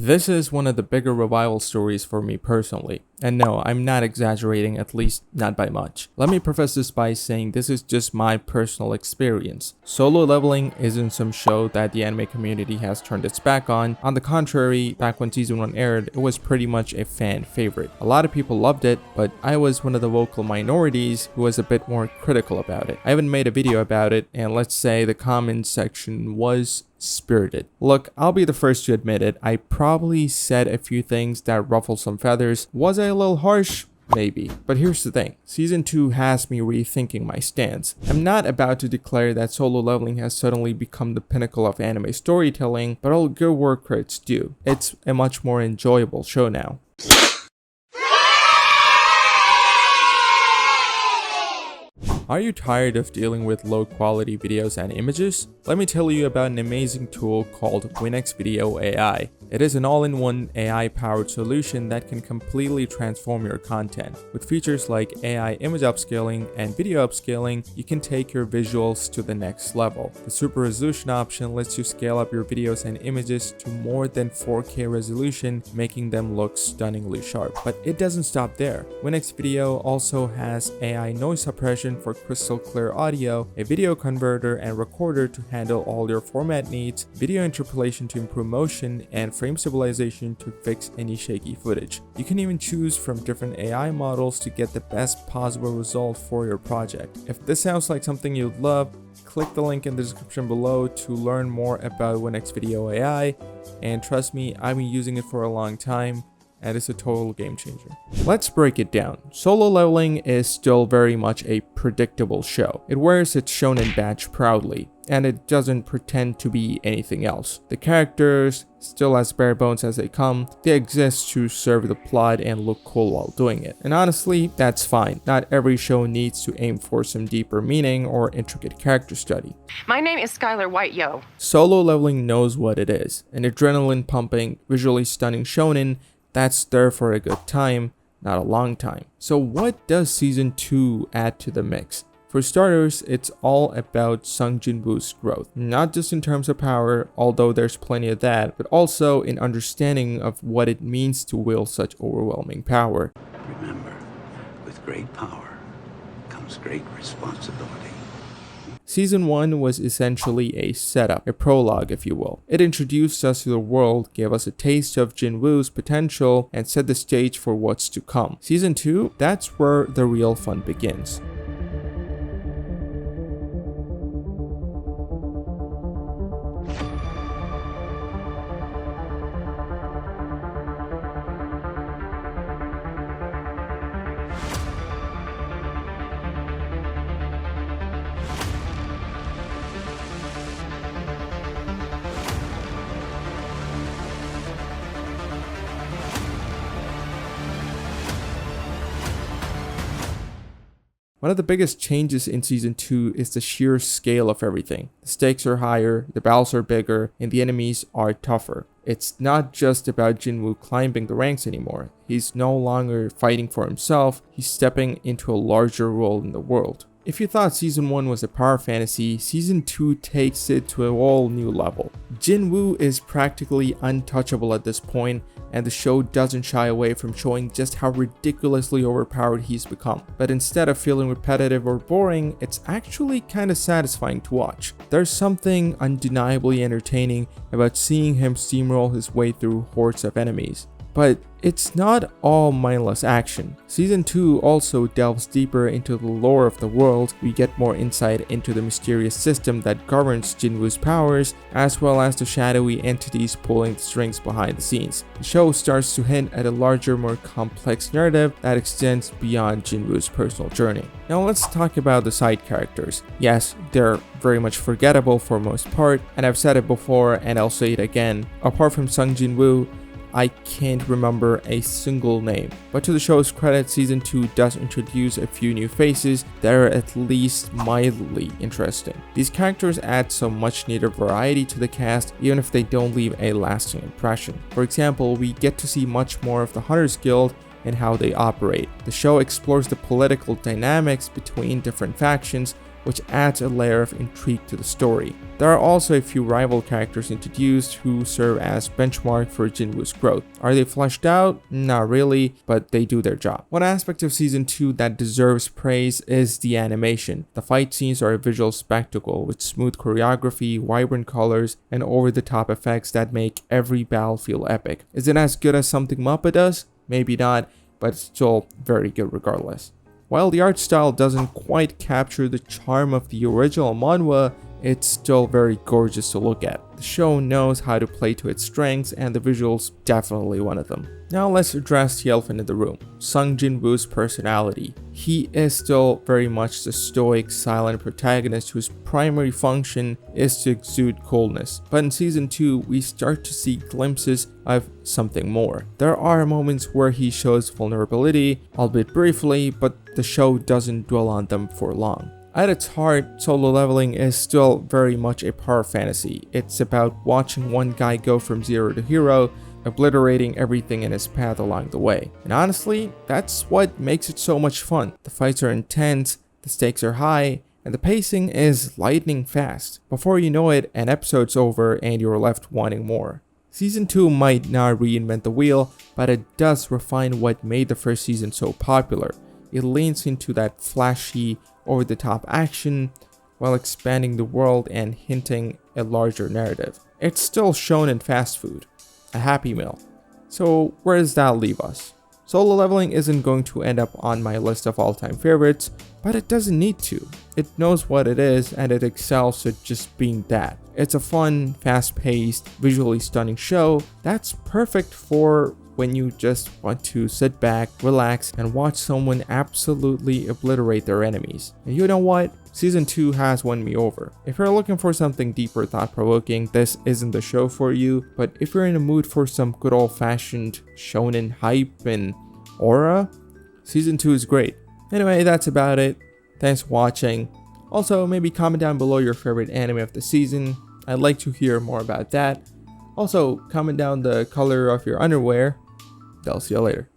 This is one of the bigger revival stories for me personally. And no, I'm not exaggerating, at least not by much. Let me preface this by saying this is just my personal experience. Solo Leveling isn't some show that the anime community has turned its back on. On the contrary, back when season 1 aired, it was pretty much a fan favorite. A lot of people loved it, but I was one of the vocal minorities who was a bit more critical about it. I haven't made a video about it, and let's say the comments section was spirited. Look, I'll be the first to admit it, I probably said a few things that ruffled some feathers. Was I a little harsh? Maybe. But here's the thing, season 2 has me rethinking my stance. I'm not about to declare that Solo Leveling has suddenly become the pinnacle of anime storytelling, but I'll give where credit's due. It's a much more enjoyable show now. Are you tired of dealing with low quality videos and images? Let me tell you about an amazing tool called WinxVideo AI. It is an all-in-one AI-powered solution that can completely transform your content. With features like AI image upscaling and video upscaling, you can take your visuals to the next level. The super resolution option lets you scale up your videos and images to more than 4K resolution, making them look stunningly sharp. But it doesn't stop there. WinxVideo also has AI noise suppression for crystal clear audio, a video converter and recorder to handle all your format needs, video interpolation to improve motion, and frame stabilization to fix any shaky footage. You can even choose from different AI models to get the best possible result for your project. If this sounds like something you'd love, click the link in the description below to learn more about WinxVideo AI, and trust me, I've been using it for a long time, and it's a total game changer. Let's break it down. Solo Leveling is still very much a predictable show. It wears its shounen badge proudly, and it doesn't pretend to be anything else. The characters, still as bare bones as they come, they exist to serve the plot and look cool while doing it. And honestly, that's fine. Not every show needs to aim for some deeper meaning or intricate character study. My name is Skylar White, yo. Solo Leveling knows what it is. An adrenaline pumping, visually stunning shounen that's there for a good time, not a long time. So what does season 2 add to the mix? For starters, it's all about Sung Jin-woo's growth, not just in terms of power, although there's plenty of that, but also in understanding of what it means to wield such overwhelming power. Remember, with great power comes great responsibility. Season 1 was essentially a setup, a prologue if you will. It introduced us to the world, gave us a taste of Jin-woo's potential, and set the stage for what's to come. Season 2, that's where the real fun begins. One of the biggest changes in season 2 is the sheer scale of everything. The stakes are higher, the battles are bigger, and the enemies are tougher. It's not just about Jin-woo climbing the ranks anymore. He's no longer fighting for himself, he's stepping into a larger role in the world. If you thought season 1 was a power fantasy, season 2 takes it to a whole new level. Jin-woo is practically untouchable at this point, and the show doesn't shy away from showing just how ridiculously overpowered he's become. But instead of feeling repetitive or boring, it's actually kinda satisfying to watch. There's something undeniably entertaining about seeing him steamroll his way through hordes of enemies. But it's not all mindless action. Season 2 also delves deeper into the lore of the world. We get more insight into the mysterious system that governs Jin-woo's powers, as well as the shadowy entities pulling the strings behind the scenes. The show starts to hint at a larger, more complex narrative that extends beyond Jin-woo's personal journey. Now let's talk about the side characters. Yes, they're very much forgettable for most part, and I've said it before and I'll say it again. Apart from Sung Jin-woo, I can't remember a single name. But to the show's credit, season 2 does introduce a few new faces that are at least mildly interesting. These characters add some much needed variety to the cast, even if they don't leave a lasting impression. For example, we get to see much more of the Hunters Guild and how they operate. The show explores the political dynamics between different factions, which adds a layer of intrigue to the story. There are also a few rival characters introduced who serve as benchmark for Jinwoo's growth. Are they fleshed out? Not really, but they do their job. One aspect of season 2 that deserves praise is the animation. The fight scenes are a visual spectacle with smooth choreography, vibrant colors, and over-the-top effects that make every battle feel epic. Is it as good as something Mappa does? Maybe not, but it's still very good regardless. While the art style doesn't quite capture the charm of the original manhwa, it's still very gorgeous to look at. The show knows how to play to its strengths, and the visuals definitely one of them. Now let's address the elephant in the room, Sung Jin-woo's personality. He is still very much the stoic, silent protagonist whose primary function is to exude coolness. But in season 2, we start to see glimpses of something more. There are moments where he shows vulnerability, albeit briefly, but the show doesn't dwell on them for long. At its heart, Solo Leveling is still very much a power fantasy. It's about watching one guy go from zero to hero, obliterating everything in his path along the way. And honestly, that's what makes it so much fun. The fights are intense, the stakes are high, and the pacing is lightning fast. Before you know it, an episode's over and you're left wanting more. Season 2 might not reinvent the wheel, but it does refine what made the first season so popular. It leans into that flashy, over-the-top action while expanding the world and hinting a larger narrative. It's still shown in fast food, a happy meal. So where does that leave us? Solo Leveling isn't going to end up on my list of all-time favorites, but it doesn't need to. It knows what it is and it excels at just being that. It's a fun, fast-paced, visually stunning show that's perfect for when you just want to sit back, relax, and watch someone absolutely obliterate their enemies. And you know what? Season 2 has won me over. If you're looking for something deeper, thought-provoking, this isn't the show for you, but if you're in a mood for some good old-fashioned shounen hype and aura, Season 2 is great. Anyway, that's about it. Thanks for watching. Also, maybe comment down below your favorite anime of the season. I'd like to hear more about that. Also, comment down the color of your underwear. I'll see you later.